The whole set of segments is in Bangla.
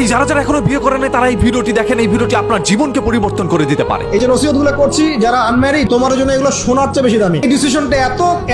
তাই যারা যারা এখনো বিয়ে করেন নাই তারা এই ভিডিওটি দেখেন, এই ভিডিওটি আপনার জীবনকে পরিবর্তন করে দিতে পারে। এই যে নসিহতগুলো করছি যারা আনম্যারিড, তোমার জন্য এগুলো শোনার চেয়ে বেশি দামি। এই ডিসিশনটা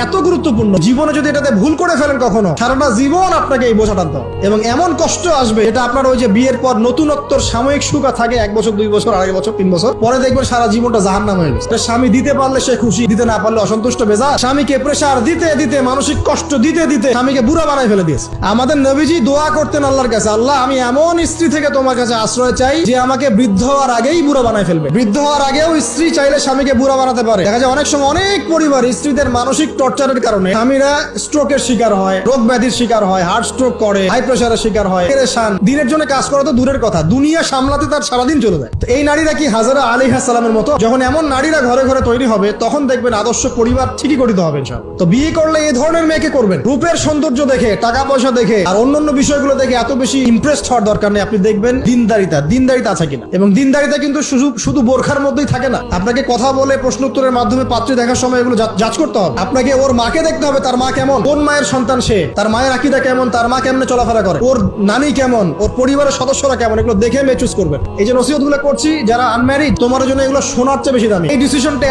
এত গুরুত্বপূর্ণ, জীবনে যদি এটাতে ভুল করে ফেলেন কখনো, সারাটা জীবন আপনাকে এই বোঝা টানতে হবে এবং এমন কষ্ট আসবে এটা আপনার ওই যে বিয়ের পর নতুনত্বর সাময়িক সুখ থাকে 1 বছর 2 বছর 2.5 বছর 3 বছর পরে দেখবেন সারা জীবনটা জাহান্নাম হয়ে গেছে। স্বামী দিতে পারলে সে খুশি, দিতে না পারলে অসন্তুষ্ট বেজার। স্বামীকে প্রেসার দিতে দিতে, মানসিক কষ্ট দিতে দিতে স্বামীকে বুড়া বানায় ফেলে দিয়েছে। আমাদের নবীজি দোয়া করতেন আল্লাহর কাছে, আল্লাহ আমি এমন স্ত্রী থেকে তোমার কাছে আশ্রয় চাই যে আমাকে বৃদ্ধ হওয়ার আগেই বুড়া বানায় ফেলবে। বৃদ্ধ হওয়ার আগেও স্ত্রী চাইলে স্বামীকে বুড়া বানাতে পারে। দেখা যায় অনেক সময় অনেক পরিবার স্ত্রীদের মানসিক টর্চারের কারণে স্বামীরা স্ট্রোকের শিকার হয়, রোগ ব্যাধির শিকার হয়, হার্ট স্ট্রোক করে, হাই প্রেসারের শিকার হয়, পেরেশান। দিনের জন্য কাজ করা তো দূরের কথা, দুনিয়া সামলাতে তার সারাদিন চলে যায়। তো এই নারীরা কি হাজরা আলাইহিস সালামের মতো? যখন এমন নারীরা ঘরে ঘরে তৈরি হবে তখন দেখবেন আদর্শ পরিবার ঠিকই গঠিত হবে ইনশাআল্লাহ। তো বিয়ে করলে এই ধরনের মেয়েকে করবেন, রূপের সৌন্দর্য দেখে, টাকা পয়সা দেখে আর অন্যান্য বিষয়গুলো দেখে এত বেশি ইমপ্রেসড হওয়ার দরকার নেই। আপনি দেখবেন দিনদারিতা আছে কিনা। এবং দিনদারিতা কিন্তু শুধু বোরখার মধ্যেই থাকে না। আপনাকে কথা বলে প্রশ্ন উত্তরের মাধ্যমে পাত্রী দেখার সময় এগুলো যাচ করতে হবে। আপনাকে ওর মাকে দেখতে হবে, তার মা কেমন, কোন মায়ের সন্তান সে, তার মায়ের আকীদা কেমন, তার মা কেমনে চলাফেরা করে, ওর নানি কেমন, ওর পরিবারের সদস্যরা কেমন, এগুলো দেখে মেয়ে চুজ করবেন। এই যে নসিহতগুলো করছি যারা আনম্যারিড, তোমার জন্য এগুলো শোনার চেয়ে বেশি দামি। এই ডিসিশনটা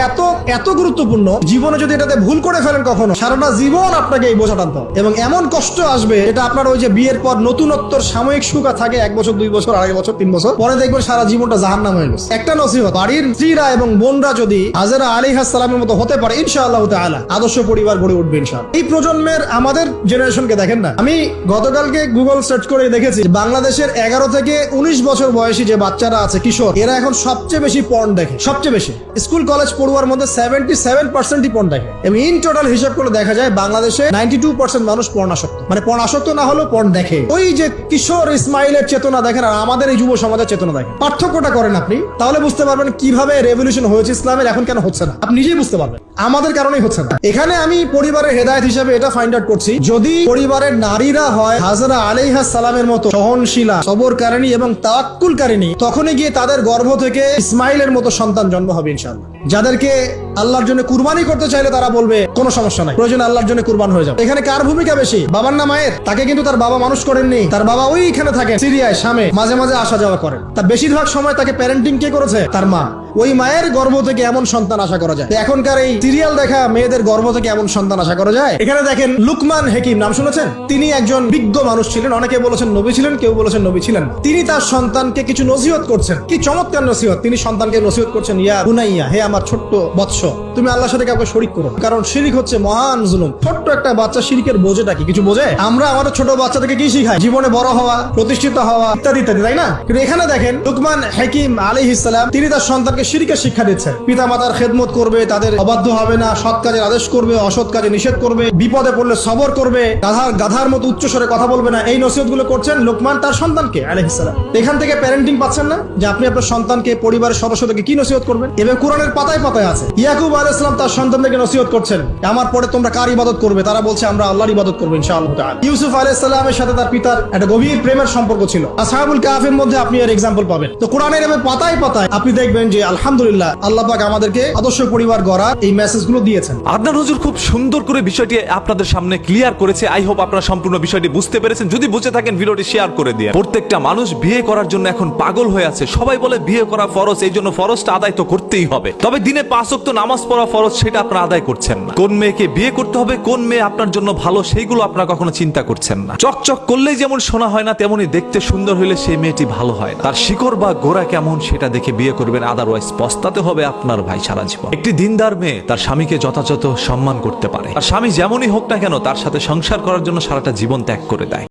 এত গুরুত্বপূর্ণ, জীবনে যদি এটাতে ভুল করে ফেলেন কখনো, সারাটা জীবন আপনাকে এই বোঝা টানতে হবে এবং এমন কষ্ট আসবে এটা আপনার ওই যে বিয়ের পর নতুনত্বর সাময়িক সুখ থাকে 1 বছর 2 বছর 2.5 বছর 3 বছর পরে দেখবেন সারা জীবনটা জাহান্নাম হয়ে গেছে। একটা নসিহত, বাড়ির স্ত্রীরা এবং বোনরা যদি হাজরা আলাইহিস সালামের মতো হতে পারে ইনশাআল্লাহ তাআলা আদর্শ পরিবার গড়ে উঠবে ইনশাআল্লাহ। এই প্রজন্মের আমাদের জেনারেশনকে দেখেন না, আমি গতকালকে গুগল সার্চ করে দেখেছি বাংলাদেশের 11 থেকে 19 বছর বয়সী যে বাচ্চারা আছে, কিশোর, এরা এখন সবচেয়ে বেশি পর্ন দেখে। সবচেয়ে বেশি স্কুল কলেজ পড়ুয়ার মধ্যে 77%ই পর্ন দেখে এবং ইন টোটাল হিসাব করে দেখা যায় বাংলাদেশে 92% মানুষ পর্ন আসক্ত। মানে পর্ন আসক্ত না হলেও পর্ন দেখে। ওই যে কিশোর ইসমাইলের চেতনা দেখেন আর আমাদের এই যুব সমাজের চেতনা দেখেন, পার্থক্যটা করেন আপনি, তাহলে বুঝতে পারবেন কিভাবে রেভলিউশন হয়েছে ইসলামের, এখন কেন হচ্ছে না আপনি নিজেই বুঝতে পারবেন। আমাদের কারণেই হচ্ছে না। এখানে আমি পরিবারের হেদায়েত হিসেবে এটা ফাইন্ড আউট করছি, যদি পরিবারের নারীরা হয় হাজরা আলাইহিস সালামের মতো সহনশীলা, সবরকারিণী এবং তাওয়াক্কুলকারিণী, তখনই গিয়ে তাদের গর্ভ থেকে ইসমাইলের মতো সন্তান জন্ম হবে ইনশাআল্লাহ। যাদেরকে আল্লাহর জন্য কুরবানি করতে চাইলে তারা বলবে কোনো সমস্যা নাই, প্রয়োজন আল্লাহর জন্য কুরবান হয়ে যাবে। এখানে কার ভূমিকা বেশি, বাবার না মায়ের? তাকে কিন্তু তার বাবা মানুষ করেননি, তার বাবা ওইখানে থাকেন সিরিয়ায়, শামে, মাঝে মাঝে আসা যাওয়া করেন। তার বেশিরভাগ সময় তাকে প্যারেন্টিং কে করেছে? তার মা। ওই মায়ের গর্ভ থেকে এমন সন্তান আশা করা যায়। এখনকার এই সিরিয়াল দেখা মেয়েদের গর্ভ থেকে এমন সন্তান আশা করা যায়? এখানে দেখেন লুকমান হাকিম, নাম শুনেছেন? তিনি একজন বিজ্ঞ মানুষ ছিলেন, অনেকে বলেছেন নবী ছিলেন, কেউ বলেছেন নবী ছিলেন। তিনি তার সন্তানকে কিছু নসিহত করছেন। কি চমৎকার নসিহত! তিনি সন্তানকে নসিহত করছেন, ইয়া বুনাইয়া, হে আমার ছোট্ট বৎস, তুমি আল্লাহর সাথে কাউকে শরীক করো না, কারণ শিরিক হচ্ছে মহান জুলুম। ছোট্ট একটা বাচ্চা শিরিকের বোঝেটা কি কিছু বোঝে? আমরা আমাদের ছোট বাচ্চাদেরকে কি শিখাই? জীবনে বড় হওয়া, প্রতিষ্ঠিত হওয়া, ইত্যাদি ইত্যাদি, তাই না? কিন্তু এখানে দেখেন লুকমান হাকিম আলাইহিস সালাম, তিনি তার সন্তানকে শিরিকের শিক্ষা দিচ্ছেন। পিতা মাতার খেদমত করবে, তাদের অবাধ্য হবে না, সৎ কাজের আদেশ করবে, অসৎ কাজে নিষেধ করবে, বিপদে পড়লে সবর করবে, গাধার মতো উচ্চস্বরে কথা বলবে না। এই নসিহতগুলো করছেন লুকমান তার সন্তানকে আলাইহিস সালাম। এখান থেকে প্যারেন্টিং পাচ্ছেন না যে আপনি আপনার সন্তানকে, পরিবারের সদস্যদেরকে কি নসিহত করবেন? এবং কোরআনের পাতায় পাতায় আছে। ইয়াকুব আলাইহিস সালাম তার সন্তানদেরকে নসিহত করছেন, আমার পরে তোমরা কার ইবাদত করবে? তারা বলছে আমরা আল্লাহর ইবাদত করব ইনশাআল্লাহ তাআলা। ইউসুফ আলাইহিস সালামের সাথে তার পিতার একটা গভীর প্রেমের সম্পর্ক ছিল। আসহাবুল কাহফের মধ্যে আপনি এর एग्जांपल পাবেন। তো কোরআনের এভাবে পাতায় পাতায় আপনি দেখবেন যে আলহামদুলিল্লাহ আল্লাহ পাক আমাদেরকে আদর্শ পরিবার গড়ার এই মেসেজগুলো দিয়েছেন। আদনান হুজুর খুব সুন্দর করে বিষয়টি আপনাদের সামনে ক্লিয়ার করেছে। আই হোপ আপনারা সম্পূর্ণ বিষয়টি বুঝতে পেরেছেন। যদি বুঝে থাকেন ভিডিওটি শেয়ার করে দিয়ে। প্রত্যেকটা মানুষ বিয়ে করার জন্য এখন পাগল হয়ে আছে। সবাই বলে বিয়ে করা ফরজ, এই জন্য ফরজটা আদায় তো করতেই হবে। তবে দিনে 5 ওয়াক্ত নামাজ পড়া ফরজ, সেটা আপনারা আদায় করছেন না। কোন মেয়েকে বিয়ে করতে হবে, কোন মেয়ে আপনার জন্য ভালো, সেইগুলো আপনারা কখনো চিন্তা করছেন না। চকচক করলেই যেমন শোনা হয় না, তেমনি দেখতে সুন্দর হইলে সেই মেয়েটি ভালো হয় না। তার শিকড় বা গোড়া কেমন সেটা দেখে বিয়ে করবেন, আদারওয়াইজ পস্তাতে হবে আপনার ভাই সারা জীবন। একটি দিনদার মেয়ে তার স্বামীকে যথাযথ সম্মান করতে পারে। আর স্বামী যেমনই হোক না কেন তার সাথে সংসার করার জন্য সারাটা জীবন ত্যাগ করে দেয়।